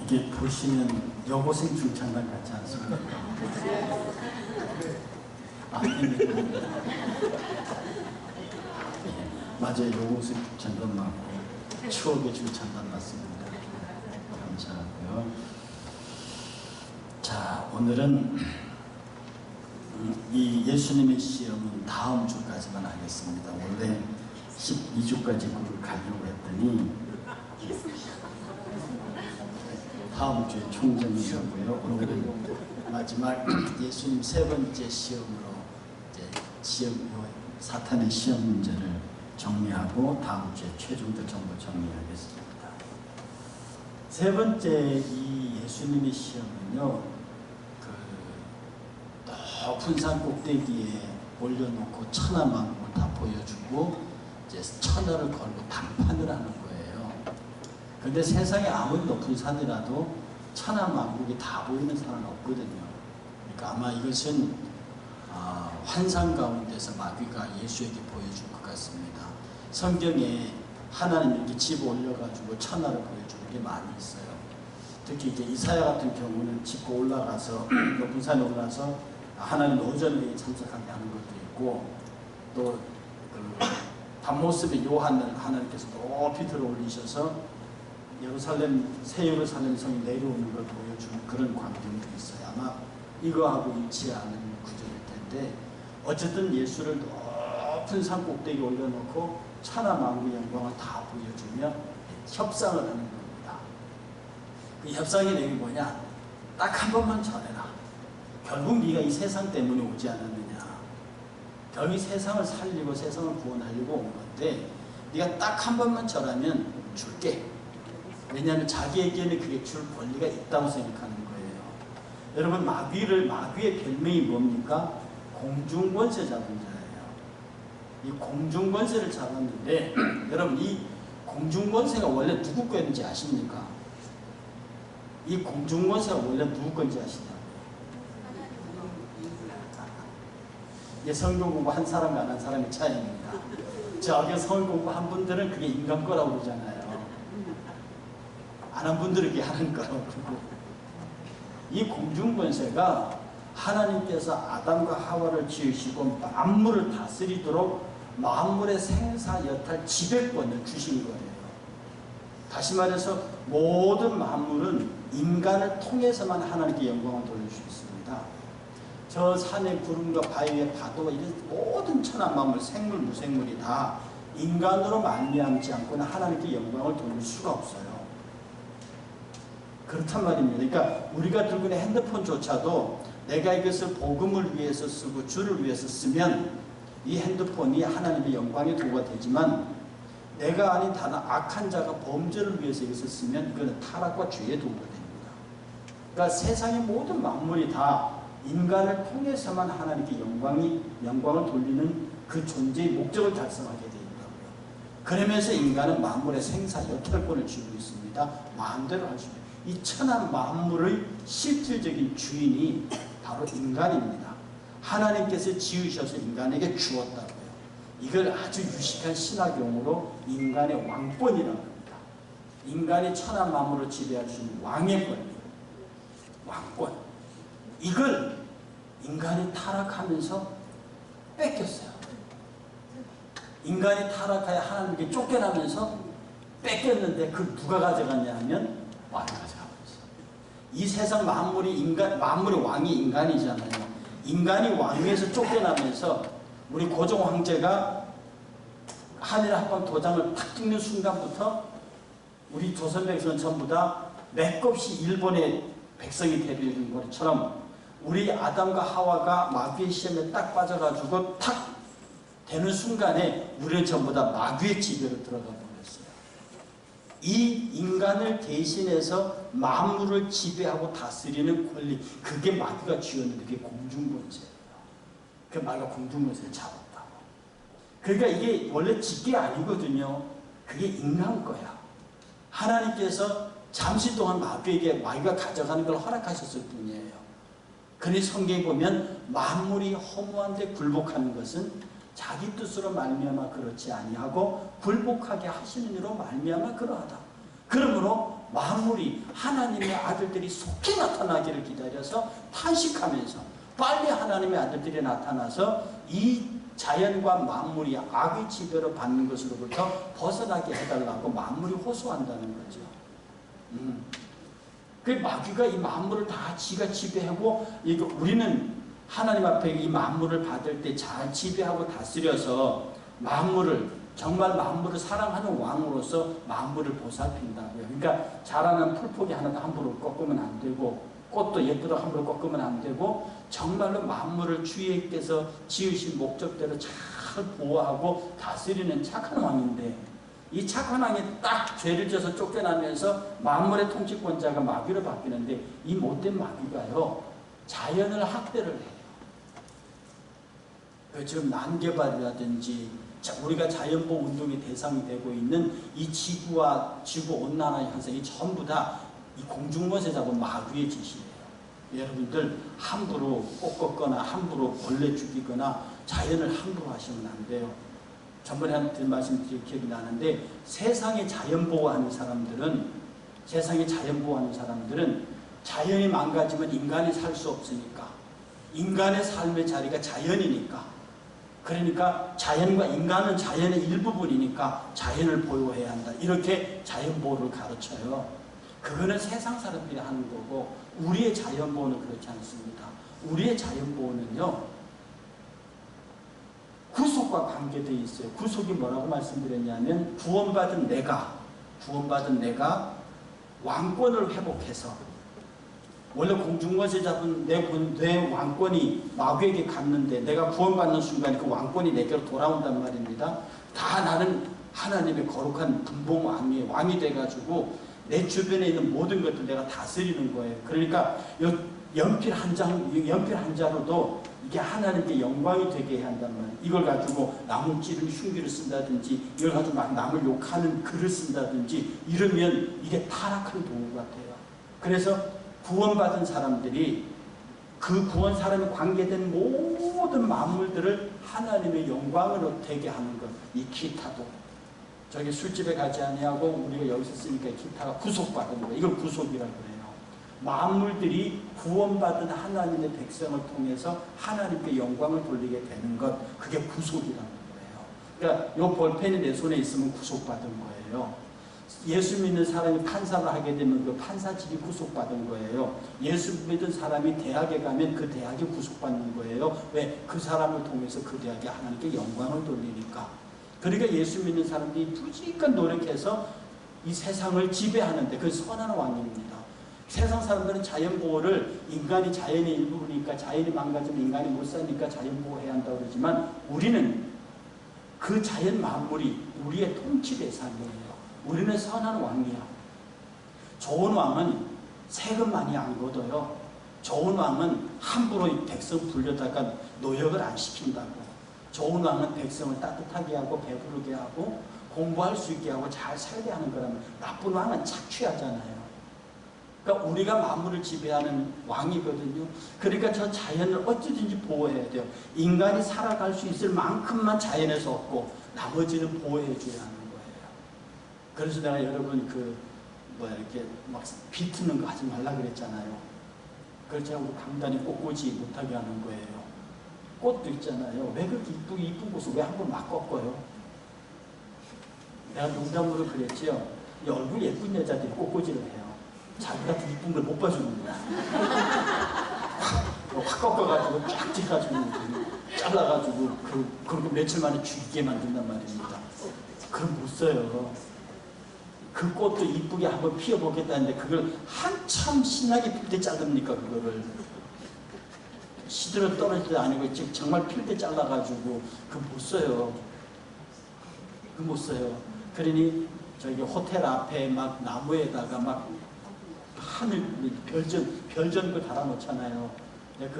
이게 보시면 여고생 중창단 같지 않습니까? 맞아요. 여고생 중창단 맞고 추억의 중창단 맞습니다. 감사하고요. 자, 오늘은 이 예수님의 시험은 다음 주까지만 하겠습니다. 원래 12주까지 그걸 가려고 했더니 다음 주에 총정이라고요. 오늘은 마지막 예수님 세 번째 시험으로 이제 사탄의 시험 문제를 정리하고 다음 주에 최종도 전부 정리하겠습니다. 세 번째 이 예수님의 시험은요, 그 높은 산 꼭대기에 올려놓고 천하만국을 다 보여주고 이제 천하를 걸고 담판을 하는 거예요. 근데 세상에 아무리 높은 산이라도 천하만국이 다 보이는 산은 없거든요. 그러니까 아마 이것은 환상 가운데서 마귀가 예수에게 보여준 것 같습니다. 성경에 하나님 이렇게 집 올려가지고 천하를 보여주는 게 많이 있어요. 특히 이제 이사야 같은 경우는 짚고 올라가서 높은 산에 올라서 하나님 오전에 참석하게 하는 것도 있고, 또 밤모습의 요한을 하나님께서 높이 들어 올리셔서 새 예루살렘 성이 내려오는 걸 보여주는 그런 광경도 있어요. 아마 이거하고 일치 않은 구절일 텐데, 어쨌든 예수를 높은 산 꼭대기에 올려놓고 천하만국의 영광을 다 보여주며 협상을 하는 겁니다. 그 협상의 내용이 뭐냐? 딱 한 번만 전해라. 결국 네가 이 세상 때문에 오지 않았느냐. 결국 세상을 살리고 세상을 구원하려고 온 건데 네가 딱 한 번만 절하면 줄게. 왜냐하면 자기에게는 그게 줄 권리가 있다고 생각하는 거예요. 여러분, 마귀의 별명이 뭡니까? 공중권세 잡은 자예요. 이 공중권세를 잡았는데 여러분, 이 공중권세가 원래 누구 거였는지 아십니까? 이 공중권세가 원래 누구 건지 아시냐고요? 이게 성경 공부 한 사람과 안 한 사람의 차이입니다. 저기 성경 공부 한 분들은 그게 인간 거라고 그러잖아요. 안 한 분들은 그게 하는 거라고 그러고, 이 공중권세가 하나님께서 아담과 하와를 지으시고 만물을 다스리도록 만물의 생사 여탈 지배권을 주신 거예요. 다시 말해서 모든 만물은 인간을 통해서만 하나님께 영광을 돌릴 수 있습니다. 저 산의 구름과 바위의 파도와 이런 모든 천하 만물, 생물, 무생물이 다 인간으로 말미암지 않고는 하나님께 영광을 돌릴 수가 없어요. 그렇단 말입니다. 그러니까 우리가 들고 있는 핸드폰조차도 내가 이것을 복음을 위해서 쓰고 주를 위해서 쓰면 이 핸드폰이 하나님의 영광의 도구가 되지만, 내가 아닌 다른 악한 자가 범죄를 위해서 이것을 쓰면 그건 타락과 죄의 도구가 됩니다. 그러니까 세상의 모든 만물이 다 인간을 통해서만 하나님께 영광을 돌리는 그 존재의 목적을 달성하게 되어 있다고요. 그러면서 인간은 만물의 생사 여탈권을 쥐고 있습니다. 마음대로 할 수 있어요. 이 천하 만물의 실질적인 주인이 바로 인간입니다. 하나님께서 지으셔서 인간에게 주었다고요. 이걸 아주 유식한 신학용어로 인간의 왕권이라고 합니다. 인간이 천하 만물을 지배할 수 있는 왕의 권리, 왕권. 이걸 인간이 타락하면서 뺏겼어요. 인간이 타락하여 하나님께 쫓겨나면서 뺏겼는데 그걸 누가 가져갔냐 하면 왕이 가져가버렸어요. 이 세상 만물의 왕이 인간이잖아요. 인간이 왕위에서 쫓겨나면서 우리 고종 황제가 한일 합방 도장을 탁 찍는 순간부터 우리 조선 백성은 전부 다 맥없이 일본의 백성이 되는 것처럼 우리 아담과 하와가 마귀의 시험에 딱 빠져가지고 탁 되는 순간에 우리는 전부 다 마귀의 지배로 들어가 버렸어요. 이 인간을 대신해서 만물을 지배하고 다스리는 권리, 그게 마귀가 쥐었는데 그게 공중권세예요. 그 마귀가 공중권세를 잡았다고. 그러니까 이게 원래 지게 아니거든요. 그게 인간 거야. 하나님께서 잠시 동안 마귀가 가져가는 걸 허락하셨을 뿐이에요. 그러니 성경에 보면 만물이 허무한데 굴복하는 것은 자기 뜻으로 말미암아 그렇지 아니하고 굴복하게 하시는 이로 말미암아 그러하다. 그러므로 만물이 하나님의 아들들이 속히 나타나기를 기다려서 탄식하면서 빨리 하나님의 아들들이 나타나서 이 자연과 만물이 악의 지배로 받는 것으로부터 벗어나게 해달라고 만물이 호소한다는 거죠. 그 마귀가 이 만물을 다 지가 지배하고, 우리는 하나님 앞에 이 만물을 받을 때 잘 지배하고 다스려서 정말 만물을 사랑하는 왕으로서 만물을 보살핀다고요. 그러니까 자라는 풀포기 하나도 함부로 꺾으면 안 되고, 꽃도 예쁘다고 함부로 꺾으면 안 되고, 정말로 만물을 주님께서 지으신 목적대로 잘 보호하고 다스리는 착한 왕인데, 이 착한 왕이 딱 죄를 져서 쫓겨나면서 만물의 통치권자가 마귀로 바뀌는데, 이 못된 마귀가요 자연을 학대를 해요. 지금 난개발이라든지 우리가 자연보호 운동의 대상이 되고 있는 이 지구와 지구온난화 현상이 전부 다 이 공중못에 잡은 마귀의 짓이에요. 여러분들 함부로 꽃 꺾거나 함부로 벌레 죽이거나 자연을 함부로 하시면 안 돼요. 전번에 한 말씀 기억이 나는데, 세상에 자연보호하는 사람들은 자연이 망가지면 인간이 살 수 없으니까, 인간의 삶의 자리가 자연이니까, 그러니까 자연과 인간은 자연의 일부분이니까 자연을 보호해야 한다, 이렇게 자연보호를 가르쳐요. 그거는 세상 사람들이 하는 거고, 우리의 자연보호는 그렇지 않습니다. 우리의 자연보호는요 구속과 관계되어 있어요. 구속이 뭐라고 말씀드렸냐면, 구원받은 내가 왕권을 회복해서, 원래 공중권세 잡은 내 왕권이 마귀에게 갔는데 내가 구원받는 순간 그 왕권이 내게로 돌아온단 말입니다. 다 나는 하나님의 거룩한 분봉 왕이 돼가지고 내 주변에 있는 모든 것들 내가 다스리는 거예요. 그러니까 연필 한 자로도 이게 하나님께 영광이 되게 해야 한단 말이에요. 이걸 가지고 나무 찌른 흉기를 쓴다든지, 이걸 가지고 막 남을 욕하는 글을 쓴다든지 이러면 이게 타락한 도구가 돼요. 그래서 구원받은 사람들이 그 구원 사람에 관계된 모든 만물들을 하나님의 영광으로 되게 하는 것. 이 기타도 저기 술집에 가지 아니하고 우리가 여기서 쓰니까 기타가 구속받은 거예요. 이걸 구속이라고 그래요. 만물들이 구원받은 하나님의 백성을 통해서 하나님께 영광을 돌리게 되는 것, 그게 구속이라는 거예요. 그러니까 이 볼펜이 내 손에 있으면 구속받은 거예요. 예수 믿는 사람이 판사를 하게 되면 그 판사직이 구속받은 거예요. 예수 믿은 사람이 대학에 가면 그 대학이 구속받는 거예요. 왜? 그 사람을 통해서 그 대학에 하나님께 영광을 돌리니까. 그러니까 예수 믿는 사람들이 부지런히 노력해서 이 세상을 지배하는데, 그 선한 왕입니다. 세상 사람들은 자연보호를, 인간이 자연의 일부분이니까, 자연이 망가지면 인간이 못 사니까 자연보호해야 한다고 그러지만, 우리는 그 자연 만물이 우리의 통치 대상이에요. 우리는 선한 왕이야. 좋은 왕은 세금 많이 안 걷어요. 좋은 왕은 함부로 백성 불려다가 노역을 안 시킨다고. 좋은 왕은 백성을 따뜻하게 하고 배부르게 하고 공부할 수 있게 하고 잘 살게 하는 거라면, 나쁜 왕은 착취하잖아요. 그러니까 우리가 만물을 지배하는 왕이거든요. 그러니까 저 자연을 어찌든지 보호해야 돼요. 인간이 살아갈 수 있을 만큼만 자연에서 얻고 나머지는 보호해 줘야 하는 거예요. 그래서 내가 여러분 이렇게 막 비트는 거 하지 말라 그랬잖아요. 그렇지 않고 간단히 꽃꽂이 못하게 하는 거예요. 꽃도 있잖아요. 왜 그렇게 이쁜 꽃을 왜 한 번 막 꺾어요? 내가 농담으로 그랬지요. 이 얼굴 예쁜 여자들이 꽃꽂이를 해요. 자기한테 이쁜 걸 못 봐주는 거야. 확 꺾어가지고 쫙 찌가지고 잘라가지고 그리고 며칠 만에 죽이게 만든단 말입니다. 그럼 못 써요. 그 꽃도 이쁘게 한번 피워보겠다는데 그걸 한참 신나게 필 때 자릅니까? 그거를 시들어 떨어질 때 아니고 지금 정말 필 때 잘라가지고 그거 못 써요. 그거 못 써요. 그러니 저기 호텔 앞에 막 나무에다가 막 하늘 별전 거 달아놓잖아요. 내가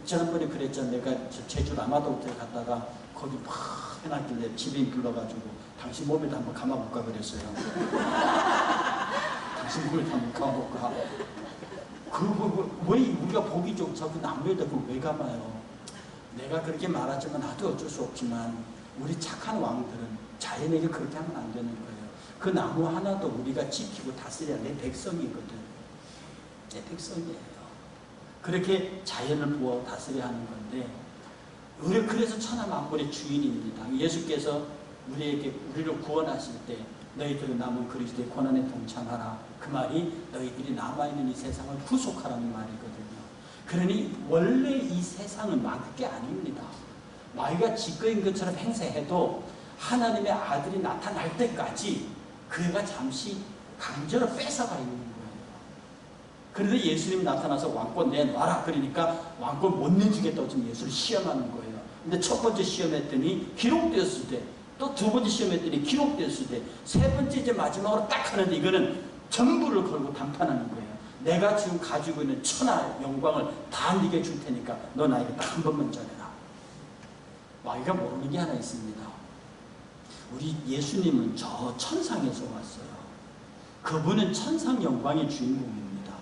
지난번에 그랬잖아. 내가 제주 라마다 호텔 갔다가 거기 막 해놨길래 집에 불러가지고 당신 몸에다 한번 감아볼까 그랬어요. 당신 몸에다 한번 감아볼까. 왜 우리가 보기 좋은 저그 나무에다 그걸 왜 감아요? 내가 그렇게 말하지만 나도 어쩔 수 없지만 우리 착한 왕들은 자연에게 그렇게 하면 안 되는 거예요. 그 나무 하나도 우리가 지키고 다스려야 내 백성이거든. 내 백성이에요. 그렇게 자연을 부어 다스려야 하는 건데, 우리 그래서 천하 만물의 주인입니다. 예수께서 우리를 구원하실 때 너희들은 남은 그리스도의 고난에 동참하라. 그 말이 너희들이 남아있는 이 세상을 구속하라는 말이거든요. 그러니 원래 이 세상은 마귀 게 아닙니다. 마귀가 지꺼인 것처럼 행세해도 하나님의 아들이 나타날 때까지 그가 잠시 강제로 뺏어가 있는 거예요. 그런데 예수님이 나타나서 왕권 내놔라. 그러니까 왕권 못 내주겠다고 지금 예수를 시험하는 거예요. 근데 첫 번째 시험했더니 기록되었을 때, 또 두 번째 시험했더니 기록되었을 때, 세 번째 이제 마지막으로 딱 하는데 이거는 전부를 걸고 담판하는 거예요. 내가 지금 가지고 있는 천하 영광을 다 네게 줄 테니까 너 나에게 딱 한 번만 전해라. 마귀가 모르는 게 하나 있습니다. 우리 예수님은 저 천상에서 왔어요. 그분은 천상 영광의 주인공입니다.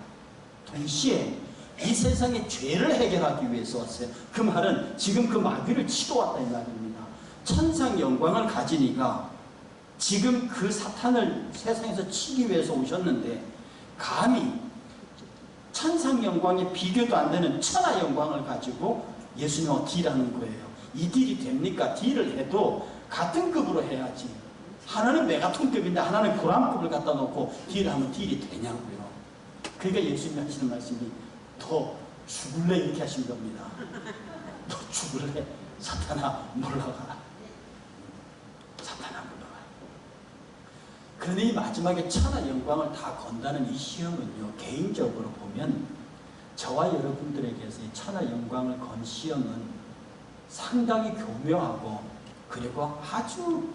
동시에 이 세상의 죄를 해결하기 위해서 왔어요. 그 말은 지금 그 마귀를 치러 왔다 이 말입니다. 천상 영광을 가진 이가 지금 그 사탄을 세상에서 치기 위해서 오셨는데 감히 천상 영광에 비교도 안 되는 천하 영광을 가지고 예수님과 딜하는 거예요. 이 딜이 됩니까? 딜을 해도 같은 급으로 해야지. 하나는 메가톤급인데 하나는 고람급을 갖다 놓고 딜하면 딜이 되냐고요. 그러니까 예수님이 하시는 말씀이 너 죽을래 이렇게 하신 겁니다. 너 죽을래? 사탄아 물러가라. 사탄아 물러가라. 그런데 이 마지막에 천하 영광을 다 건다는 이 시험은요, 개인적으로 보면 저와 여러분들에게서 이 천하 영광을 건 시험은 상당히 교묘하고 그리고 아주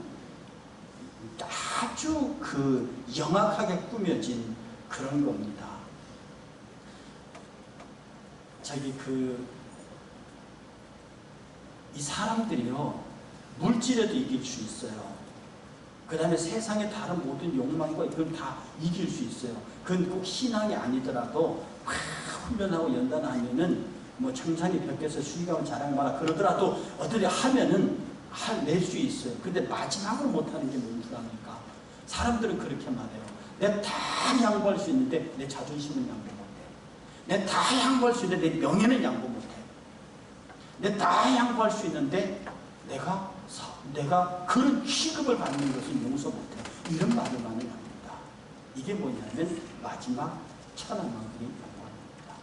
그 영악하게 꾸며진 그런 겁니다. 이 사람들이요, 물질에도 이길 수 있어요. 그 다음에 세상의 다른 모든 욕망과 이걸 다 이길 수 있어요. 그건 꼭 신앙이 아니더라도 막 훈련하고 연단하면은 뭐 청산이 벽에서 수익하면 자랑마라 그러더라도 어떻게 하면은 낼 수 있어요. 근데 마지막으로 못하는 게 뭔지합니까? 사람들은 그렇게 말해요. 내가 다 양보할 수 있는데 내 자존심은 양보 못해. 내가 다 양보할 수 있는데 내 명예는 양보 못해. 내가 다 양보할 수 있는데 내가 그런 취급을 받는 것은 용서 못해. 이런 말을 많이 합니다. 이게 뭐냐면 마지막 천하만국의 영광입니다.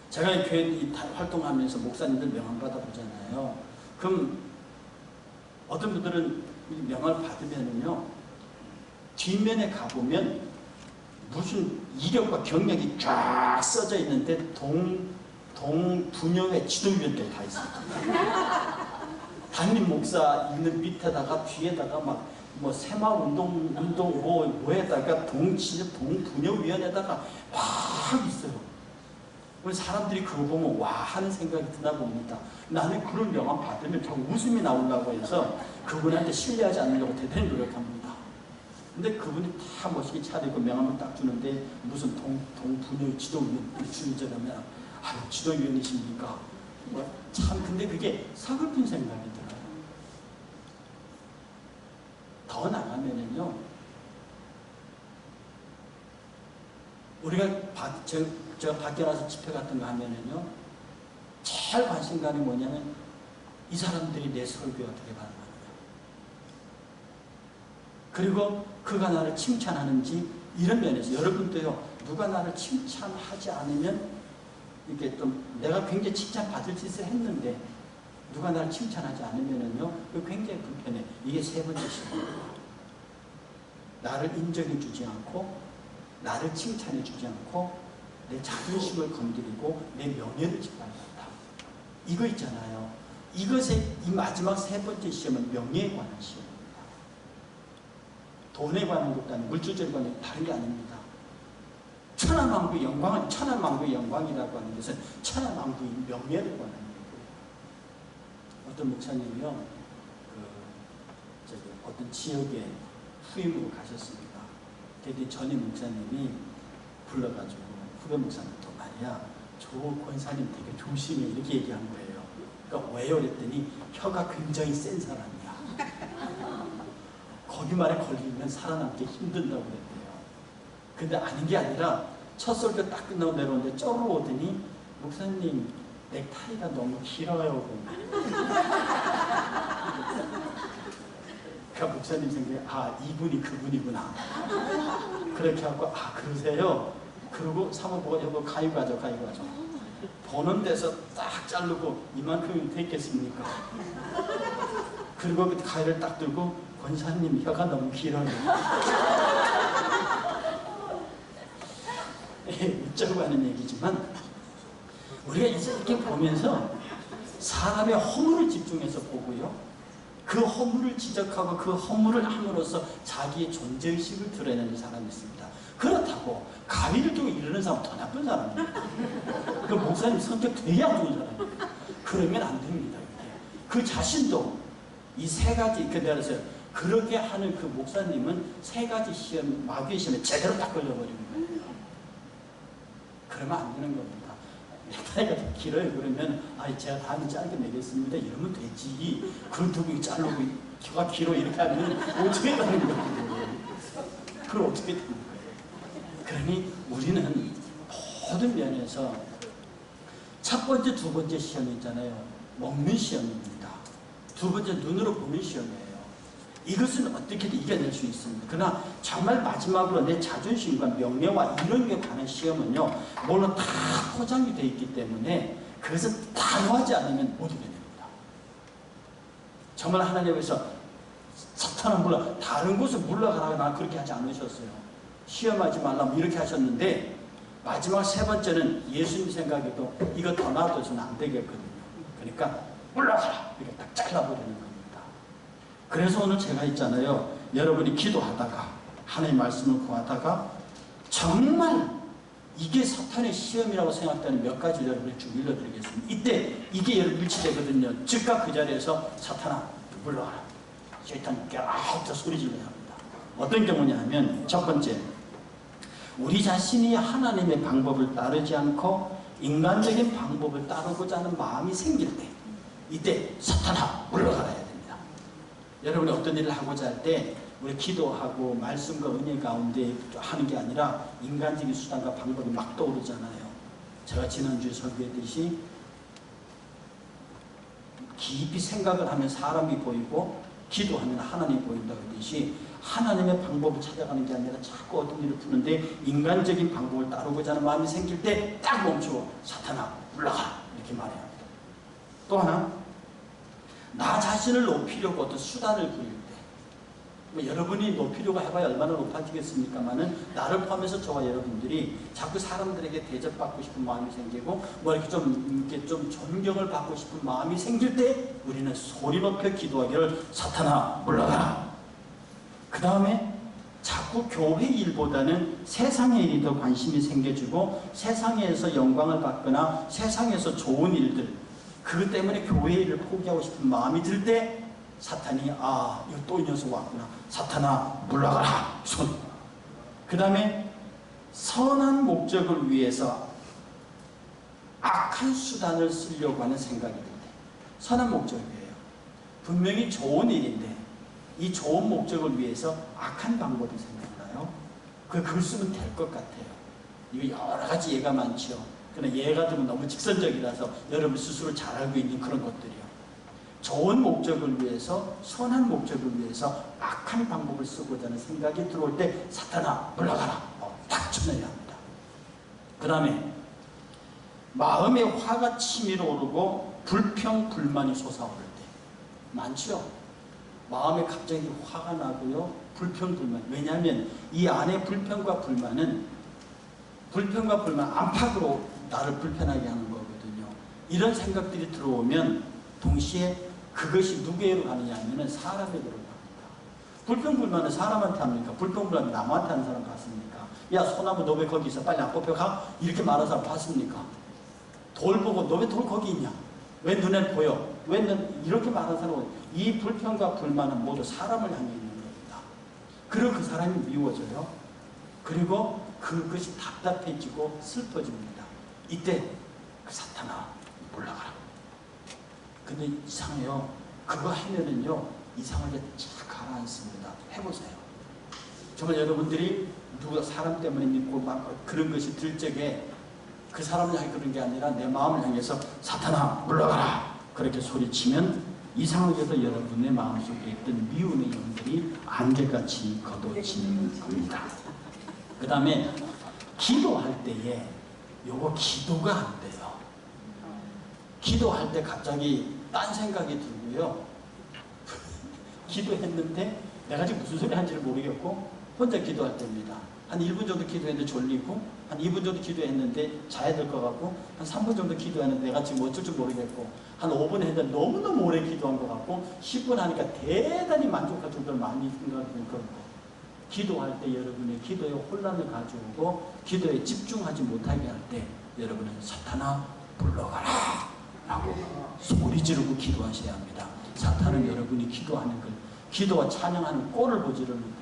제가 교회 활동하면서 목사님들 명함 받아보잖아요. 그럼 어떤 분들은 명함을 받으면은요, 뒷면에 가보면 무슨 이력과 경력이 쫙 써져 있는데 동분여회 지도위원들 다 있어요. 담임 목사 있는 밑에다가 뒤에다가 막 뭐 새마을 운동 뭐에다가 동분여위원회에다가 막 있어요. 우리 사람들이 그거 보면 와 하는 생각이 드나 봅니다. 나는 그런 명함 받으면 자꾸 웃음이 나오려고 해서 그분한테 신뢰하지 않으려고 대단히 노력합니다. 근데 그분이 다 멋있게 차리고 명함을 딱 주는데 무슨 동분여 지도위원 주의자라면 아유 지도위원이십니까? 참 근데 그게 서글픈 생각이 들어요. 더 나가면은요, 우리가 저 밖에 나서 집회 같은 거 하면은요, 제일 관심 가는 게 뭐냐면 이 사람들이 내 설교에 어떻게 반응하느냐, 그리고 그가 나를 칭찬하는지, 이런 면에서 여러분도요, 누가 나를 칭찬하지 않으면 이렇게 좀 내가 굉장히 칭찬받을 짓을 했는데 누가 나를 칭찬하지 않으면은요, 굉장히 불편해. 이게 세 번째 시간입니다. 나를 인정해 주지 않고, 나를 칭찬해 주지 않고, 내 자존심을 건드리고, 내 명예를 짓밟았다. 이거 있잖아요. 이것의 이 마지막 세 번째 시험은 명예에 관한 시험입니다. 돈에 관한 것도 아니고, 물질적인 건 다른 게 아닙니다. 천하만국의 영광은 천하만국의 영광이라고 하는 것은 천하만국의 명예를 관한 거예요. 어떤 목사님이요, 어떤 지역에 후임으로 가셨습니다. 그때 전임 목사님이 불러가지고 후배 목사님 또 말이야, 저 권사님 되게 조심해 이렇게 얘기한 거예요. 그러니까 왜요? 그랬더니 혀가 굉장히 센 사람이야. 거기 거기만에 걸리면 살아남기 힘든다고 그랬대요. 근데 아닌 게 아니라 첫 설교 딱 끝나고 내려오는데 쩌르 오더니 목사님 넥타이가 너무 길어요. 그러니까 목사님 생각에 아 이분이 그분이구나. 그렇게 하고 아 그러세요? 그러고 사모보고 여보 가위 가져 보는 데서 딱 자르고 이만큼이면 됐겠습니까? 그리고 그 가위를 딱 들고 권사님 혀가 너무 길어요. 웃자고 하는 얘기지만 우리가 이제 이렇게 보면서 사람의 허물을 집중해서 보고요. 그 허물을 지적하고 그 허물을 함으로써 자기의 존재의식을 드러내는 사람이 있습니다. 그렇다고 가위를 두고 이러는 사람은 더 나쁜 사람입니다. 그 목사님 성격 되게 안 좋은 사람입니다. 그러면 안 됩니다. 그 자신도 이 세 가지 그래서 그렇게 하는 그 목사님은 세 가지 시험 마귀의 시험에 제대로 딱 걸려버리는 거예요. 그러면 안 되는 겁니다. 넥타이가 더 길어요. 그러면 아 제가 다음에 짧게 내겠습니다. 이러면 되지. 그걸 두고 자르고 혀가 길어 이렇게 하면 어떻게 되는 거예요? 그걸 어떻게 되는 거예요? 그러니 우리는 모든 면에서 첫 번째, 두 번째 시험이 있잖아요. 먹는 시험입니다. 두 번째 눈으로 보는 시험이에요. 이것은 어떻게든 이겨낼 수 있습니다. 그러나 정말 마지막으로 내 자존심과 명예와 이런 게 관한 시험은요. 물론 다 포장이 되어 있기 때문에 그것을 단호하지 않으면 못 이겨냅니다. 정말 하나님께서 사탄은 물론 다른 곳에 물러가라고 난 그렇게 하지 않으셨어요. 시험하지 말라고 이렇게 하셨는데 마지막 세 번째는 예수님 생각에도 이거 더 놔둬서는 안 되겠거든요. 그러니까 물러가라 이렇게 딱 잘라버리는 겁니다. 그래서 오늘 제가 있잖아요. 여러분이 기도하다가 하나님의 말씀을 구하다가 정말 이게 사탄의 시험이라고 생각되는 몇 가지 여러분이 쭉 일러드리겠습니다. 이때 이게 여러분 일치되거든요. 즉각 그 자리에서 사탄아 물러가라. 쉐이탄 깨라부터 소리 질러야 합니다. 어떤 경우냐 하면 첫 번째 우리 자신이 하나님의 방법을 따르지 않고 인간적인 방법을 따르고자 하는 마음이 생길 때 이때 사탄아 물러가라. 여러분이 어떤 일을 하고자 할 때 우리 기도하고 말씀과 은혜 가운데 하는 게 아니라 인간적인 수단과 방법이 막 떠오르잖아요. 제가 지난주에 설교했듯이 깊이 생각을 하면 사람이 보이고 기도하면 하나님이 보인다고 했듯이 하나님의 방법을 찾아가는 게 아니라 자꾸 어떤 일을 푸는데 인간적인 방법을 따르고자 하는 마음이 생길 때 딱 멈추고 사탄아 물러가 이렇게 말해야 합니다. 또 하나 나 자신을 높이려고 어떤 수단을 부릴 때 뭐 여러분이 높이려고 해봐야 얼마나 높아지겠습니까마는 나를 포함해서 저와 여러분들이 자꾸 사람들에게 대접받고 싶은 마음이 생기고 뭐 이렇게 좀 존경을 받고 싶은 마음이 생길 때 우리는 소리 높여 기도하기를 사탄아 물러가라. 그 다음에 자꾸 교회 일보다는 세상의 일이 더 관심이 생겨지고 세상에서 영광을 받거나 세상에서 좋은 일들 그것 때문에 교회 일을 포기하고 싶은 마음이 들 때 사탄이 아 이거 또 이 녀석 왔구나. 사탄아 물러가라. 손. 그 다음에 선한 목적을 위해서 악한 수단을 쓰려고 하는 생각이 들 때 선한 목적이에요. 분명히 좋은 일인데 이 좋은 목적을 위해서 악한 방법이 생겼나요? 그걸 쓰면 될 것 같아요. 이거 여러 가지 예가 많죠. 그러나 예가 들면 너무 직선적이라서 여러분 스스로 잘 알고 있는 그런 것들이요. 좋은 목적을 위해서 선한 목적을 위해서 악한 방법을 쓰고자 하는 생각이 들어올 때 사탄아 물러가라. 딱 쳐내야 합니다. 그 다음에 마음에 화가 치밀어 오르고 불평 불만이 솟아오를 때 많죠. 마음에 갑자기 화가 나고요. 불평 불만. 왜냐하면 이 안에 불평과 불만은 안팎으로 나를 불편하게 하는 거거든요. 이런 생각들이 들어오면 동시에 그것이 누구에게로 가느냐 하면 사람에게로 갑니다. 불평불만은 사람한테 합니까? 불평불만은 남한테 하는 사람 같습니까? 야 소나무 너 왜 거기 있어? 빨리 안 뽑혀가? 이렇게 말하는 사람 봤습니까? 돌 보고 너 왜 돌 거기 있냐? 왜 눈에 보여? 왜 넌 이렇게 말하는 사람은 이 불평과 불만은 모두 사람을 향해 있는 겁니다. 그리고 그 사람이 미워져요. 그리고 그것이 답답해지고 슬퍼집니다. 이때 그 사탄아 물러가라. 근데 이상해요. 그거 하면은요 이상하게 쫙 가라앉습니다. 해보세요. 정말 여러분들이 누가 사람 때문에 믿고 막 그런 것이 들 적에 그 사람을 향해 그런 게 아니라 내 마음을 향해서 사탄아 물러가라 그렇게 소리치면 이상하게도 여러분의 마음속에 있던 미움의 영들이 안개같이 걷어지는 겁니다. 그 다음에 기도할 때에 요거 기도가 안 돼요. 기도할 때 갑자기 딴 생각이 들고요. 기도했는데 내가 지금 무슨 소리 하는지를 모르겠고 혼자 기도할 때입니다. 한 1분 정도 기도했는데 졸리고 한 2분 정도 기도했는데 자야 될 것 같고 한 3분 정도 기도했는데 내가 지금 어쩔 줄 모르겠고 한 5분 했는데 너무너무 오래 기도한 것 같고 10분 하니까 대단히 만족할 정도로 많이 생각하는 그런 거. 기도할 때 여러분의 기도에 혼란을 가져오고 기도에 집중하지 못하게 할 때 여러분은 사탄아 물러가라 라고 소리 지르고 기도하셔야 합니다. 사탄은 여러분이 기도하는 걸 기도와 찬양하는 꼴을 보지를 못해요.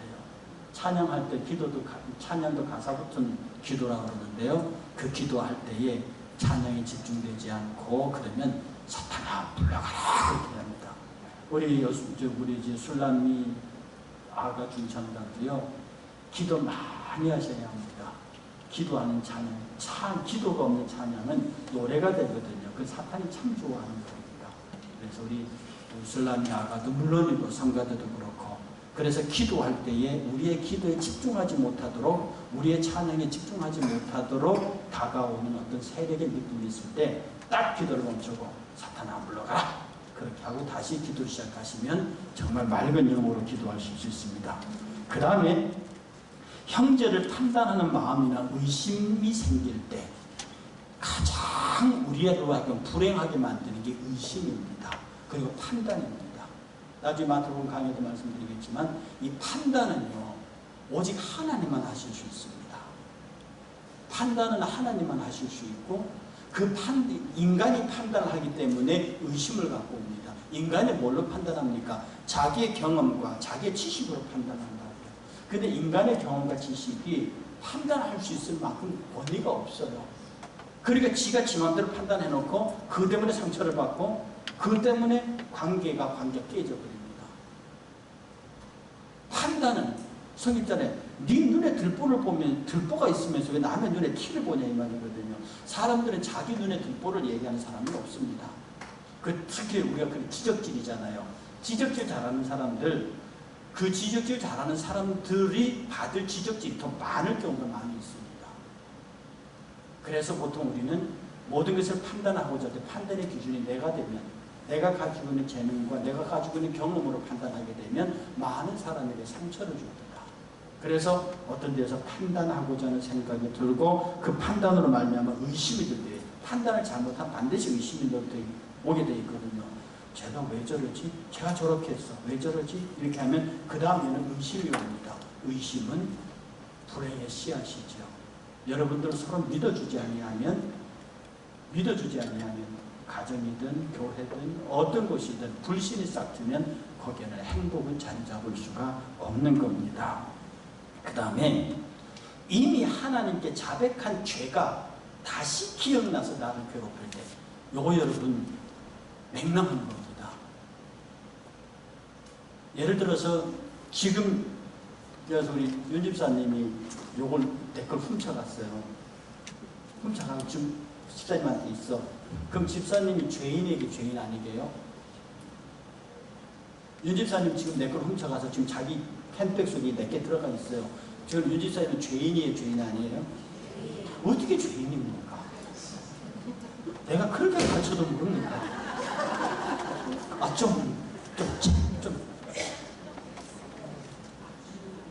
찬양할 때 기도도 찬양도 가사 붙은 기도라고 그러는데요. 그 기도할 때에 찬양이 집중되지 않고 그러면 사탄아 물러가라 그렇게 합니다. 우리 이제 술람미 아가 중창단도요. 기도 많이 하셔야 합니다. 기도하는 찬양, 기도가 없는 찬양은 노래가 되거든요. 그 사탄이 참 좋아하는 겁니다. 그래서 우리 술람미 아가도 물론이고 성가대도 그렇고 그래서 기도할 때에 우리의 기도에 집중하지 못하도록 우리의 찬양에 집중하지 못하도록 다가오는 어떤 세력의 느낌이 있을 때 딱 기도를 멈추고 사탄아 물러가라 그렇게 하고 다시 기도 시작하시면 정말 맑은 영으로 기도하실 수 있습니다. 그 다음에 형제를 판단하는 마음이나 의심이 생길 때 가장 우리를 불행하게 만드는 게 의심입니다. 그리고 판단입니다. 나중에 마태복음 강의도 말씀드리겠지만 이 판단은요 오직 하나님만 하실 수 있습니다. 판단은 하나님만 하실 수 있고 인간이 판단을 하기 때문에 의심을 갖고 옵니다. 인간이 뭘로 판단합니까? 자기의 경험과 자기의 지식으로 판단한다고요. 근데 인간의 경험과 지식이 판단할 수 있을 만큼 권위가 없어요. 그러니까 지가 지 맘대로 판단해놓고 그 때문에 상처를 받고 그 때문에 관계가 깨져버립니다. 판단은 성경전에 네 눈에 들보를 보면 들보가 있으면서 왜 남의 눈에 티를 보냐 이 말이거든요. 사람들은 자기 눈에 들보를 얘기하는 사람이 없습니다. 특히 우리가 지적질이잖아요. 지적질 잘하는 사람들, 그 지적질 잘하는 사람들이 받을 지적질이 더 많을 경우가 많이 있습니다. 그래서 보통 우리는 모든 것을 판단하고자 할 때 판단의 기준이 내가 되면 내가 가지고 있는 재능과 내가 가지고 있는 경험으로 판단하게 되면 많은 사람에게 상처를 줍니다. 그래서 어떤 데서 판단하고자 하는 생각이 들고 그 판단으로 말미암아 의심이 들때 판단을 잘못하면 반드시 의심이 오게 돼 있거든요. 제가 왜 저러지? 제가 저렇게 했어. 왜 저러지? 이렇게 하면 그 다음에는 의심이 옵니다. 의심은 불행의 씨앗이죠. 여러분들 서로 믿어주지 아니하면 가정이든 교회든 어떤 곳이든 불신이 싹트면 거기에는 행복은 자리 잡을 수가 없는 겁니다. 그 다음에 이미 하나님께 자백한 죄가 다시 기억나서 나를 괴롭힐 때 요거 여러분 맹랑한 겁니다. 예를 들어서 지금 그래서 우리 윤 집사님이 요걸 댓글 훔쳐갔어요. 훔쳐가고 지금 집사님한테 있어. 그럼 집사님이 죄인에게 죄인 아니게요? 윤 집사님 지금 내 걸 훔쳐가서 지금 자기 캔백 속에 내게 들어가 있어요. 지금 윤 집사님은 죄인이에요, 죄인 아니에요? 어떻게 죄인입니까? 내가 그렇게 가르쳐도 모릅니까?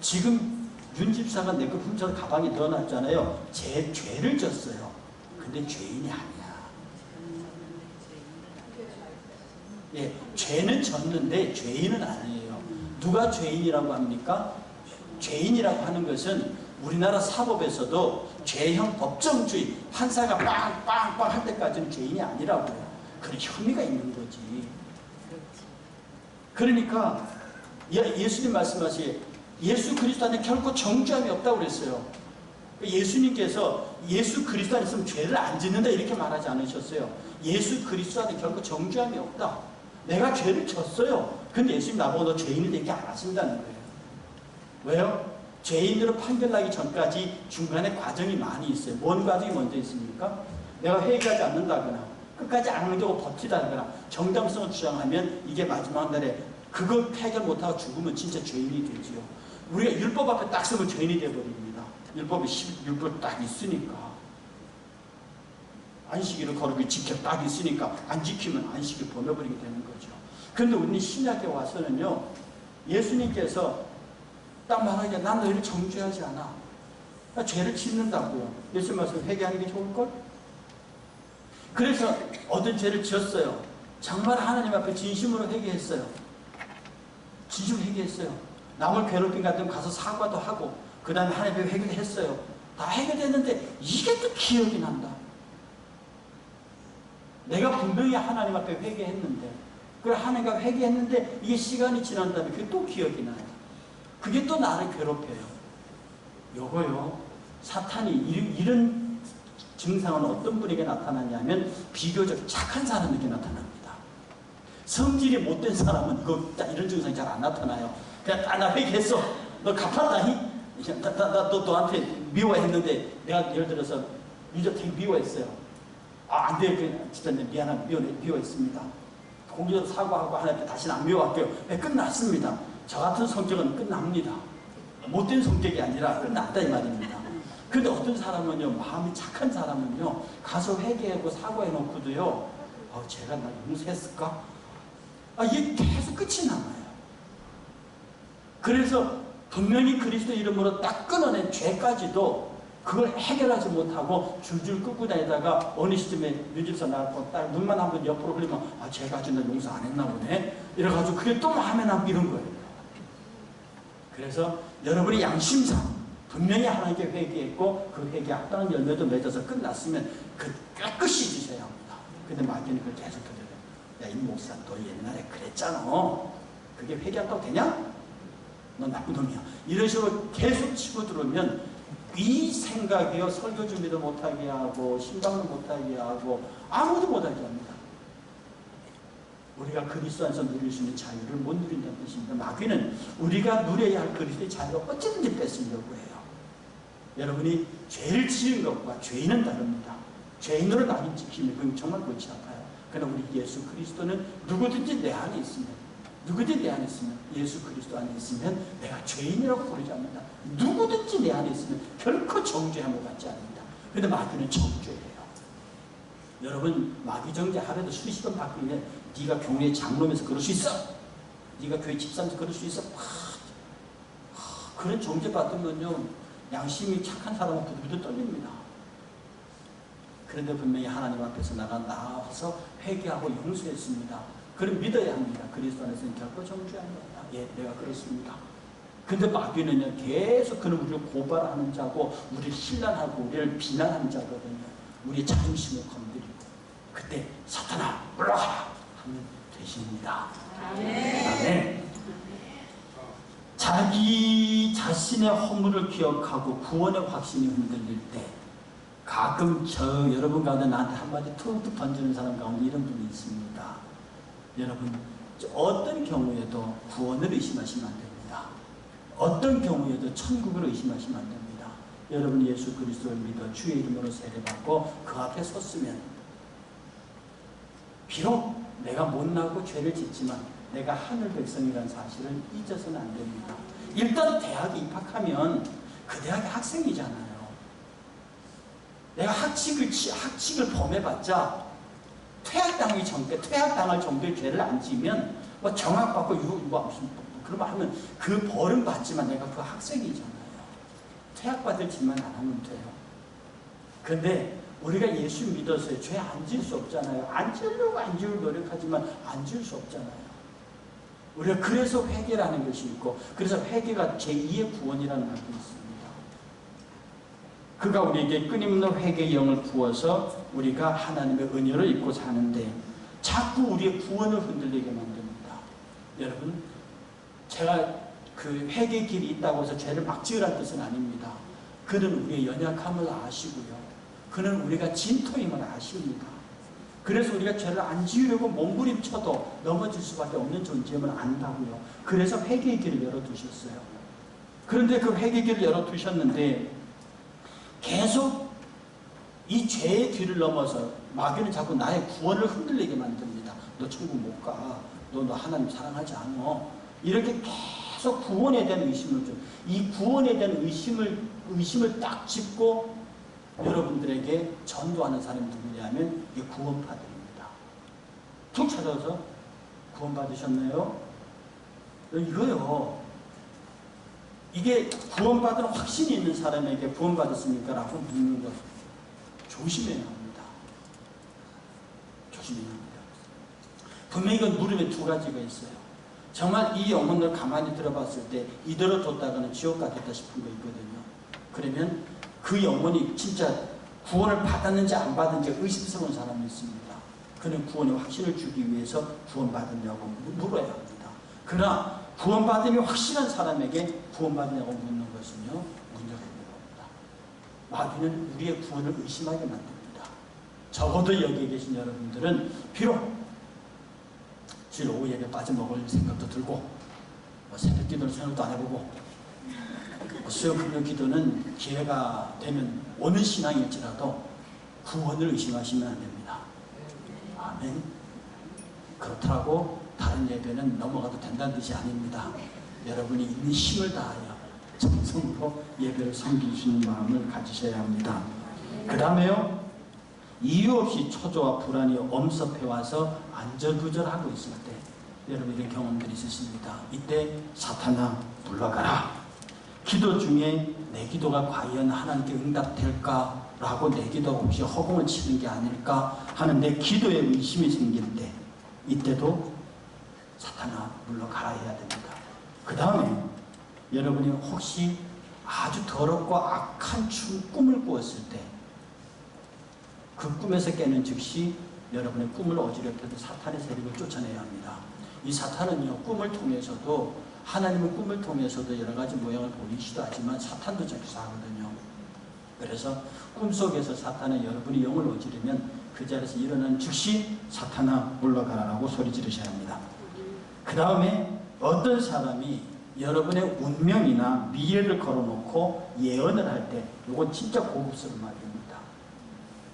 지금 윤 집사가 내 걸 훔쳐서 가방에 넣어놨잖아요. 제 죄를 졌어요. 근데 죄인이 아니야. 예, 죄는 졌는데 죄인은 아니에요. 누가 죄인이라고 합니까? 죄인이라고 하는 것은 우리나라 사법에서도 죄형 법정주의 판사가 빵빵빵 할 때까지는 죄인이 아니라고요. 그런 혐의가 있는 거지. 그러니까 예수님 말씀하시기에 예수 그리스도 안에 결코 정죄함이 없다고 그랬어요. 예수님께서 예수 그리스도 안에 있으면 죄를 안 짓는다 이렇게 말하지 않으셨어요. 예수 그리스도 안에 결코 정죄함이 없다. 내가 죄를 졌어요. 근데 예수님 나보고 너 죄인이 되게 안 하신다는 거예요. 왜요? 죄인으로 판결나기 전까지 중간에 과정이 많이 있어요. 뭔 과정이 먼저 있습니까? 내가 회개하지 않는다거나 끝까지 악물고 버티다거나 정당성을 주장하면 이게 마지막 날에 그걸 해결 못하고 죽으면 진짜 죄인이 되지요. 우리가 율법 앞에 딱 서면 죄인이 되어버립니다. 율법이 딱 있으니까. 안식일을 거룩히 지켜 딱 있으니까 안 지키면 안식일 범해버리게 되는 거죠. 그런데 우리는 신약에 와서는요, 예수님께서 딱 말하기에 난 너희를 정죄하지 않아. 나 죄를 짓는다고요. 예수님 말씀 회개하는 게 좋을걸? 그래서 어떤 죄를 지었어요. 정말 하나님 앞에 진심으로 회개했어요. 진심으로 회개했어요. 남을 괴롭힌 것 같으면 가서 사과도 하고 그 다음에 하나님 앞에 회개했어요. 다 해결됐는데 이게 또 기억이 난다. 내가 분명히 하나님 앞에 회개했는데, 그걸 하나님과 회개했는데 이게 시간이 지난 다음에 그게 또 기억이 나요. 그게 또 나를 괴롭혀요. 요거요, 사탄이 이런 증상은 어떤 분에게 나타나냐면 비교적 착한 사람에게 나타납니다. 성질이 못된 사람은 이런 증상이 잘 안 나타나요. 그냥 나 회개했어. 너 갚았다니? 너한테 미워했는데 내가 예를 들어서 유저 되게 미워했어요. 안 돼요. 진짜 미안합니다. 미워했습니다. 공개적으로 사과하고 하나님께 다시는 안 미워할게요. 끝났습니다. 저 같은 성격은 끝납니다. 못된 성격이 아니라 끝났다 이 말입니다. 그런데 어떤 사람은요, 마음이 착한 사람은요, 가서 회개하고 사과해놓고도요, 제가 나 용서했을까? 이게 계속 끝이 남아요. 그래서 분명히 그리스도 이름으로 딱 끊어낸 죄까지도 그걸 해결하지 못하고 줄줄 끌고 다니다가 어느 시점에 유집사 나왔고 딱 눈만 한번 옆으로 흘리면 제가 아직 나 용서 안 했나 보네. 이래가지고 그게 또 마음에 남고 이런 거예요. 그래서 여러분이 양심상 분명히 하나님께 회개했고 그 회개 합당한 열매도 맺어서 끝났으면 그 깨끗이 주셔야 합니다. 근데 마귀는 그걸 계속 들려요. 야, 이 목사 너 옛날에 그랬잖아. 그게 회개한다고 되냐? 너 나쁜 놈이야. 이런 식으로 계속 치고 들어오면 이 생각이요, 설교 준비도 못하게 하고 신방도 못하게 하고 아무도 못하게 합니다. 우리가 그리스도 안에서 누릴 수 있는 자유를 못 누린다는 뜻입니다. 마귀는 우리가 누려야 할 그리스도의 자유를 어찌든지 뺏으려고 해요. 여러분이 죄를 지은 것과 죄인은 다릅니다. 죄인으로 나를 지키면 그건 정말 골치 아파요. 그러나 우리 예수 그리스도는 누구든지 내 안에 있으면, 누구든지 내 안에 있으면, 예수 그리스도 안에 있으면 내가 죄인이라고 부르지 않는다. 누구든지 내 안에 있으면 결코 정죄함을 받지 않는다. 그런데 마귀는 정죄해요. 여러분, 마귀 정죄 하루에도 수십 번 받고 있는데 네가 교회 장로면서 그럴 수 있어? 네가 교회 집사면서 그럴 수 있어? 그런 정죄 받으면요, 양심이 착한 사람은 부들부들 떨립니다. 그런데 분명히 하나님 앞에서 나와서 회개하고 용서했습니다. 그럼 믿어야 합니다. 그리스도 안에서는 결코 정죄한 겁니다. 예, 내가 그렇습니다. 근데 마귀는요, 계속 그는 우리를 고발하는 자고 우리를 신란하고 우리를 비난하는 자거든요. 우리의 자존심을 건드리고 그때 사탄아 올라가라 하면 되십니다. 아멘. 자기 자신의 허물을 기억하고 구원의 확신이 흔들릴 때 가끔 여러분 가운데 나한테 한마디 툭툭 던지는 사람 가운데 이런 분이 있습니다. 여러분, 어떤 경우에도 구원을 의심하시면 안 됩니다. 어떤 경우에도 천국을 의심하시면 안 됩니다. 여러분 예수 그리스도를 믿어 주의 이름으로 세례받고 그 앞에 섰으면 비록 내가 못나고 죄를 짓지만 내가 하늘 백성이라는 사실을 잊어서는 안 됩니다. 일단 대학에 입학하면 그 대학의 학생이잖아요. 내가 학칙을 범해봤자 퇴학당할 정도의 죄를 안 지으면 정학받고 그러면 하면 그 벌은 받지만 내가 그 학생이잖아요. 퇴학받을 짓만 안 하면 돼요. 근데 우리가 예수 믿어서 죄 안 지을 수 없잖아요. 안 지으려고 안 지을 노력하지만 안 지을 수 없잖아요. 우리가 그래서 회개라는 것이 있고, 그래서 회개가 제2의 구원이라는 말도 있습니다. 그가 우리에게 끊임없는 회개의 영을 부어서 우리가 하나님의 은혜를 입고 사는데 자꾸 우리의 구원을 흔들리게 만듭니다. 여러분, 제가 그 회개의 길이 있다고 해서 죄를 막 지으라는 뜻은 아닙니다. 그는 우리의 연약함을 아시고요. 그는 우리가 진토임을 아십니다. 그래서 우리가 죄를 안 지으려고 몸부림쳐도 넘어질 수밖에 없는 존재임을 안다고요. 그래서 회개의 길을 열어두셨어요. 그런데 그 회개기를 열어두셨는데 계속 이 죄의 뒤를 넘어서 마귀는 자꾸 나의 구원을 흔들리게 만듭니다. 너 천국 못 가. 너 하나님 사랑하지 않아. 이렇게 계속 구원에 대한 의심을 줘. 이 구원에 대한 의심을 딱 짚고 여러분들에게 전도하는 사람이 누구냐면 이게 구원파들입니다. 툭 찾아서 구원받으셨나요? 이거요. 이게 구원받은 확신이 있는 사람에게 구원받았습니까? 라고 묻는 것 조심해야 합니다. 조심해야 합니다. 분명히 이건 물음에 두 가지가 있어요. 정말 이 영혼을 가만히 들어봤을 때 이대로 뒀다가는 지옥 가겠다 싶은 거 있거든요. 그러면 그 영혼이 진짜 구원을 받았는지 안 받았는지 의심스러운 사람이 있습니다. 그는 구원의 확신을 주기 위해서 구원받았냐고 물어야 합니다. 그러나 구원받음이 확실한 사람에게 구원받느냐고 묻는 것은요, 문제가 있는 겁니다. 마귀는 우리의 구원을 의심하게 만듭니다. 적어도 여기에 계신 여러분들은 비록 주일 오후 예배 빠져먹을 생각도 들고 새벽 기도는 생각도 안 해보고 수요 금요 기도는 기회가 되면 오는 신앙일지라도 구원을 의심하시면 안 됩니다. 아멘. 그렇다고 다른 예배는 넘어가도 된다는 뜻이 아닙니다. 여러분이 있는 힘을 다하여 정성으로 예배를 섬기시는 마음을 가지셔야 합니다. 그 다음에요, 이유 없이 초조와 불안이 엄습해와서 안절부절하고 있을 때 여러분 이런 경험들이 있으십니다. 이때 사탄아 물러가라. 기도 중에 내 기도가 과연 하나님께 응답될까? 라고 내 기도가 혹시 허공을 치는 게 아닐까 하는 내 기도에 의심이 생길 때 이때도 사탄아 물러가라 해야 됩니다. 그 다음에 여러분이 혹시 아주 더럽고 악한 꿈을 꾸었을 때 그 꿈에서 깨는 즉시 여러분의 꿈을 어지럽혀도 사탄의 세력을 쫓아내야 합니다. 이 사탄은요, 꿈을 통해서도 하나님의 꿈을 통해서도 여러 가지 모양을 보이기도 하지만 사탄도 작사하거든요. 그래서 꿈속에서 사탄은 여러분이 영을 어지르면 그 자리에서 일어나는 즉시 사탄아 물러가라라고 소리 지르셔야 합니다. 그 다음에 어떤 사람이 여러분의 운명이나 미래를 걸어놓고 예언을 할 때 이건 진짜 고급스러운 말입니다.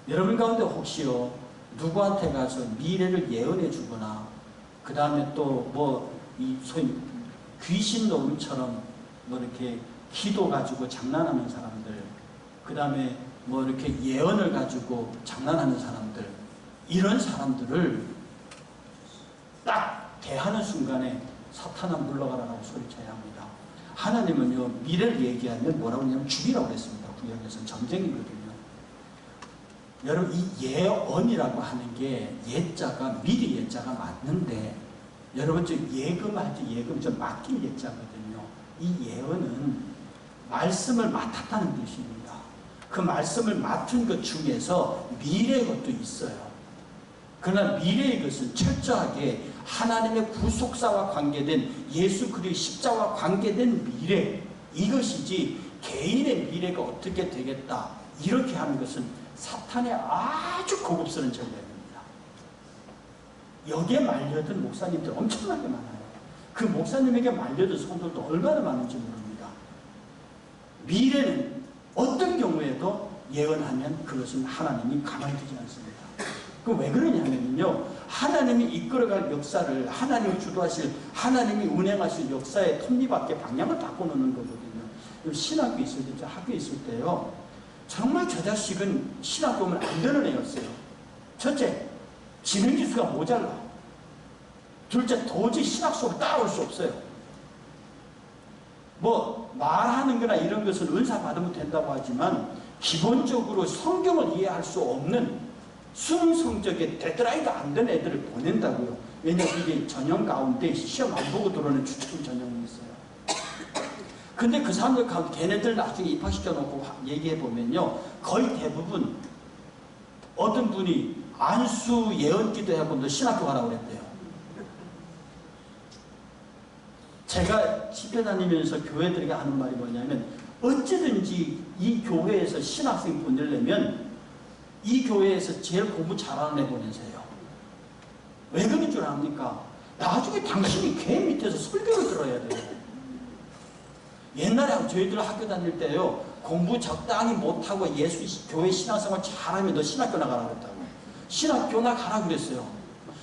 여러분 가운데 혹시요 누구한테 가서 미래를 예언해 주거나 그 다음에 또 뭐 이 소위 귀신 노름처럼 뭐 이렇게 기도 가지고 장난하는 사람들, 그 다음에 뭐 이렇게 예언을 가지고 장난하는 사람들, 이런 사람들을 딱 대하는 순간에 사탄아 물러가라라고 소리쳐야 합니다. 하나님은요 미래를 얘기하면 뭐라고 하냐면 죽이라고 그랬습니다. 구약에서는 전쟁이거든요. 여러분 이 예언이라고 하는 게 예자가 미리 예자가 맞는데 여러분 저 예금할 때 예금 저 맡길 예자거든요. 이 예언은 말씀을 맡았다는 뜻입니다. 그 말씀을 맡은 것 중에서 미래의 것도 있어요. 그러나 미래의 것은 철저하게 하나님의 구속사와 관계된 예수 그리스도의 십자와 관계된 미래, 이것이지 개인의 미래가 어떻게 되겠다 이렇게 하는 것은 사탄의 아주 고급스러운 전략입니다. 여기에 말려든 목사님들 엄청나게 많아요. 그 목사님에게 말려든 성도들도 얼마나 많은지 모릅니다. 미래는 어떤 경우에도 예언하면 그것은 하나님이 가만히 두지 않습니다. 그럼 왜 그러냐면요, 하나님이 이끌어갈 역사를 하나님이 주도하실, 하나님이 운행하실 역사의 톱니바퀴 방향을 바꿔놓는 거거든요. 신학교 있을 때, 학교에 있을 때요, 정말 저 자식은 신학교 오면 안 되는 애였어요. 첫째, 지능지수가 모자라. 둘째, 도저히 신학 수업을 따라올 수 없어요. 뭐 말하는 거나 이런 것은 은사 받으면 된다고 하지만 기본적으로 성경을 이해할 수 없는 수능 성적에 데드라인도 안 되는 애들을 보낸다고요. 왜냐하면 이게 전형 가운데 시험 안 보고 들어오는 추천 전형이 있어요. 근데 그 사람들 가운데 걔네들 나중에 입학시켜놓고 얘기해보면요, 거의 대부분 어떤 분이 안수 예언 기도하고 너 신학교 가라고 그랬대요. 제가 집회 다니면서 교회들에게 하는 말이 뭐냐면 어찌든지 이 교회에서 신학생 보내려면 이 교회에서 제일 공부 잘하는 애 보내세요. 왜 그런 줄 압니까? 나중에 당신이 교회 밑에서 설교를 들어야 돼요. 옛날에 저희들 학교 다닐 때요, 공부 적당히 못하고 교회 신앙생활 잘하면 너 신학교 나가라 그랬다고. 신학교나 가라 그랬어요.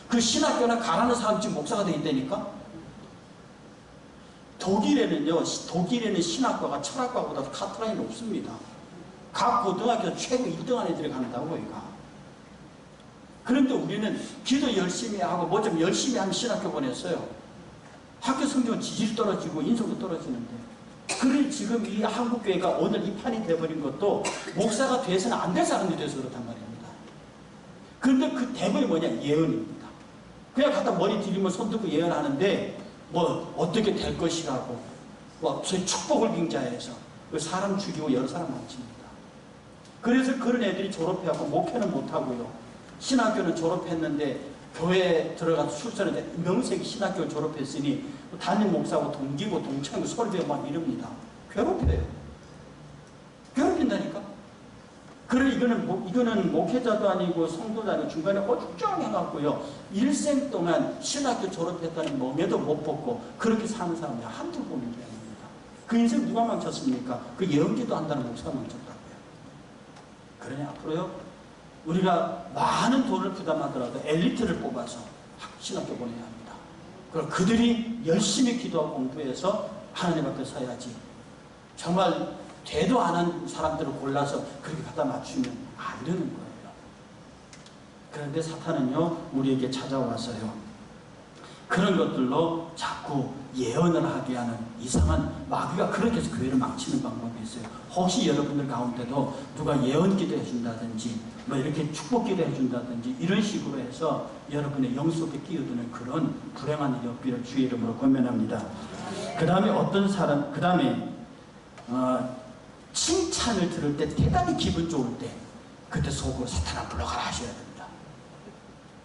그 신학교나 가라는 사람 지금 목사가 되겠다니까? 독일에는 신학과가 철학과보다 카트라인이 높습니다. 각 고등학교 최고 1등한 애들이 간다고, 얘가. 그런데 우리는 기도 열심히 하고 뭐 좀 열심히 하면 신학교 보냈어요. 학교 성적은 지질이 떨어지고 인성도 떨어지는데. 그래 지금 이 한국교회가 오늘 이 판이 돼버린 것도 목사가 돼서는 안 될 사람들이 돼서 그렇단 말입니다. 그런데 그 대부분이 뭐냐? 예언입니다. 그냥 갖다 머리 들이면 손 들고 예언하는데 뭐 어떻게 될 것이라고 뭐 소위 축복을 빙자해서 사람 죽이고 여러 사람 망칩니다. 그래서 그런 애들이 졸업해갖고 목회는 못하고요. 신학교는 졸업했는데 교회에 들어가서 출전했는데 명색이 신학교를 졸업했으니 담임 목사하고 동기고 동창이고 서로되고 막 이럽니다. 괴롭혀요. 괴롭힌다니까. 그래 이거는 목회자도 아니고 성도도 아니고 중간에 어죽쩡해갖고요. 일생 동안 신학교 졸업했다는 멍에도 못 벗고 그렇게 사는 사람이 한두 분이 아닙니다. 그 인생 누가 망쳤습니까? 그 예언기도 한다는 목사가 망쳤다고요. 그러니 앞으로요. 우리가 많은 돈을 부담하더라도 엘리트를 뽑아서 신학교 보내야 합니다. 그럼 그들이 열심히 기도하고 공부해서 하나님 앞에 서야지. 정말 되도 않은 사람들을 골라서 그렇게 갖다 맞추면 안 되는 거예요. 그런데 사탄은요, 우리에게 찾아와서요, 그런 것들로 자꾸 예언을 하게 하는 이상한 마귀가 그렇게 해서 교회를 망치는 방법이 있어요. 혹시 여러분들 가운데도 누가 예언 기도 해준다든지 뭐 이렇게 축복 기도 해준다든지 이런 식으로 해서 여러분의 영 속에 끼어드는 그런 불행한 일이 없기를 주의 이름으로 권면합니다. 그 다음에 칭찬을 들을 때 대단히 기분 좋을 때 그때 속으로 사탄아 물러가라 하셔야 됩니다.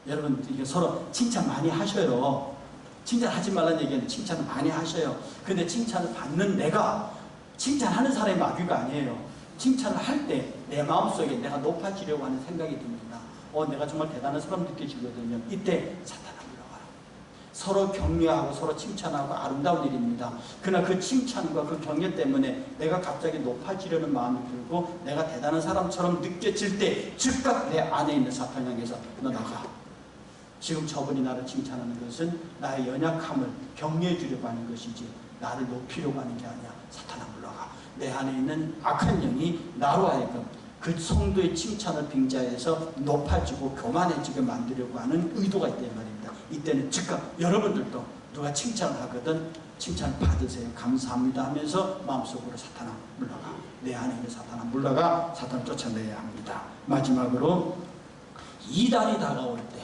여러분 이게 서로 칭찬 많이 하셔요. 칭찬하지 말라는 얘기는 칭찬을 많이 하셔요. 근데 칭찬을 받는 내가 칭찬하는 사람의 마귀가 아니에요. 칭찬을 할 때 내 마음속에 내가 높아지려고 하는 생각이 듭니다. 내가 정말 대단한 사람 느껴지거든요. 이때 사탄아 물러가라. 서로 격려하고 서로 칭찬하고 아름다운 일입니다. 그러나 그 칭찬과 그 격려 때문에 내가 갑자기 높아지려는 마음이 들고 내가 대단한 사람처럼 느껴질 때 즉각 내 안에 있는 사탄 향해서 너 나가. 지금 저분이 나를 칭찬하는 것은 나의 연약함을 격려해 주려고 하는 것이지 나를 높이려고 하는 게 아니야. 사탄아 물러가. 내 안에 있는 악한 영이 나로 하여금 그 성도의 칭찬을 빙자해서 높아지고 교만해지게 만들려고 하는 의도가 있단 말입니다. 이때는 즉각 여러분들도 누가 칭찬을 하거든 칭찬 받으세요. 감사합니다 하면서 마음속으로 사탄아 물러가. 내 안에 있는 사탄아 물러가. 사탄을 쫓아내야 합니다. 마지막으로 이단이 다가올 때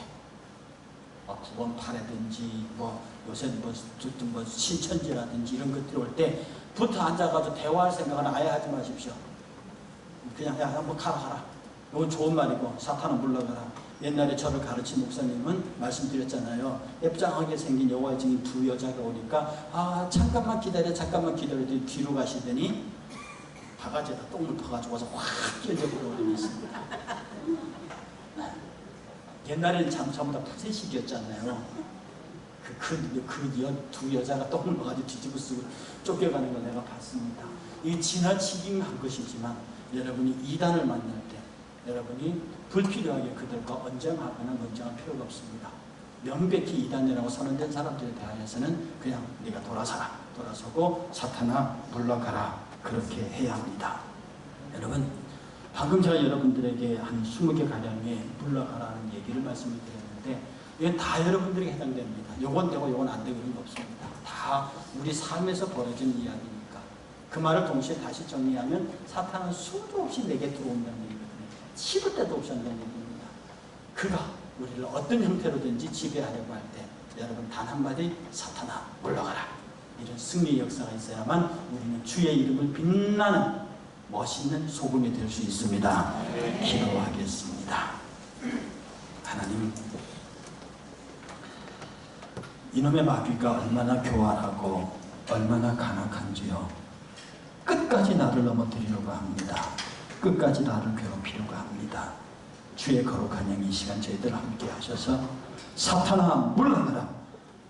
구원파라든지 요새 신천지라든지 이런 것들이 올 때부터 앉아가지고 대화할 생각은 아예 하지 마십시오. 그냥 야 한번 가라. 이건 좋은 말이고 사탄은 물러가라. 옛날에 저를 가르친 목사님은 말씀드렸잖아요. 앱장하게 생긴 여호와의 증인 두 여자가 오니까 잠깐만 기다렸더니 뒤로 가시더니 바가지에다 똥을 퍼가지고 와서 확 끼어져버려 버렸습니다. 옛날에는 전부 다 푸세식이었잖아요. 두 여자가 똥을 먹어가지고 뒤집어 쓰고 쫓겨가는 걸 내가 봤습니다. 이게 지나치긴 한 것이지만 여러분이 이단을 만날 때 여러분이 불필요하게 그들과 언쟁하거나 논쟁할 필요가 없습니다. 명백히 이단이라고 선언된 사람들에 대하여서는 그냥 네가 돌아서고 사탄아 물러가라. 그렇게 해야 합니다. 여러분 방금 제가 여러분들에게 한 20개 가량의 물러가라는 얘기를 말씀을 드렸는데 이건 다 여러분들에게 해당됩니다. 요건 되고 요건 안 되고 이런 거 없습니다. 다 우리 삶에서 벌어진 이야기니까. 그 말을 동시에 다시 정리하면 사탄은 수도 없이 내게 들어온다는 얘기거든요. 치를 데도 없이 한다는 얘기입니다. 그가 우리를 어떤 형태로든지 지배하려고 할 때 여러분 단 한마디 사탄아 물러가라. 이런 승리의 역사가 있어야만 우리는 주의 이름을 빛나는 멋있는 소금이 될 수 있습니다. 기도하겠습니다. 하나님, 이놈의 마귀가 얼마나 교활하고 얼마나 간악한지요. 끝까지 나를 넘어뜨리려고 합니다. 끝까지 나를 괴롭히려고 합니다. 주의 거룩한 영 이 시간 저희들 함께 하셔서 사탄아 물러가라.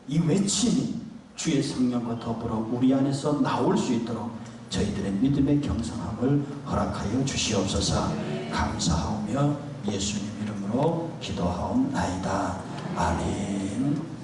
이 외침이 주의 성령과 더불어 우리 안에서 나올 수 있도록 저희들의 믿음의 경성함을 허락하여 주시옵소서. 감사하오며 예수님 이름으로 기도하옵나이다. 아멘.